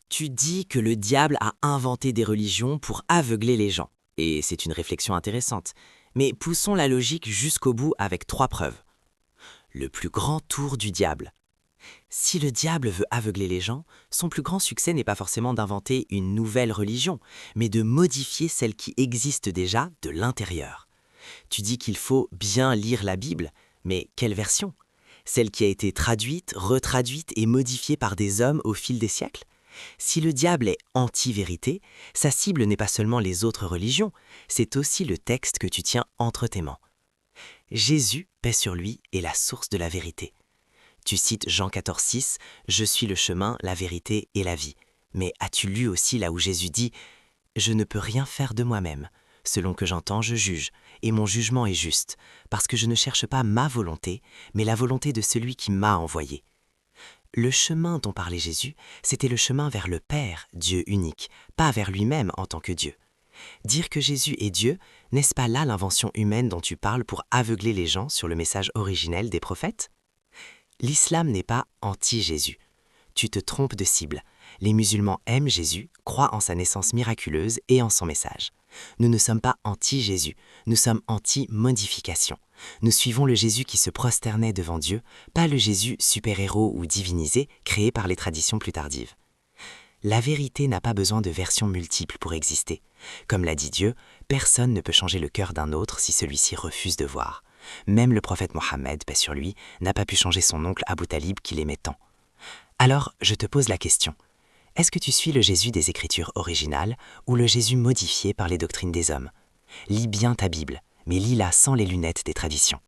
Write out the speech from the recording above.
Tu dis que le diable a inventé des religions pour aveugler les gens. Et c'est une réflexion intéressante. Mais poussons la logique jusqu'au bout avec 3 preuves. Le plus grand tour du diable. Si le diable veut aveugler les gens, son plus grand succès n'est pas forcément d'inventer une nouvelle religion, mais de modifier celle qui existe déjà de l'intérieur. Tu dis qu'il faut bien lire la Bible, mais quelle version? Celle qui a été traduite, retraduite et modifiée par des hommes au fil des siècles? Si le diable est anti-vérité, sa cible n'est pas seulement les autres religions, c'est aussi le texte que tu tiens entre tes mains. Jésus, paix sur lui, est la source de la vérité. Tu cites Jean 14,6 « Je suis le chemin, la vérité et la vie ». Mais as-tu lu aussi là où Jésus dit « Je ne peux rien faire de moi-même. Selon que j'entends, je juge, et mon jugement est juste, parce que je ne cherche pas ma volonté, mais la volonté de celui qui m'a envoyé. » Le chemin dont parlait Jésus, c'était le chemin vers le Père, Dieu unique, pas vers lui-même en tant que Dieu. Dire que Jésus est Dieu, n'est-ce pas là l'invention humaine dont tu parles pour aveugler les gens sur le message originel des prophètes? L'islam n'est pas anti-Jésus. Tu te trompes de cible. Les musulmans aiment Jésus, croient en sa naissance miraculeuse et en son message. Nous ne sommes pas anti-Jésus, nous sommes anti-modification. Nous suivons le Jésus qui se prosternait devant Dieu, pas le Jésus super-héros ou divinisé créé par les traditions plus tardives. La vérité n'a pas besoin de versions multiples pour exister. Comme l'a dit Dieu, personne ne peut changer le cœur d'un autre si celui-ci refuse de voir. Même le prophète Mohammed, paix sur lui, n'a pas pu changer son oncle Abu Talib qui l'aimait tant. Alors, je te pose la question. Est-ce que tu suis le Jésus des Écritures originales ou le Jésus modifié par les doctrines des hommes? Lis bien ta Bible, mais lis-la sans les lunettes des traditions.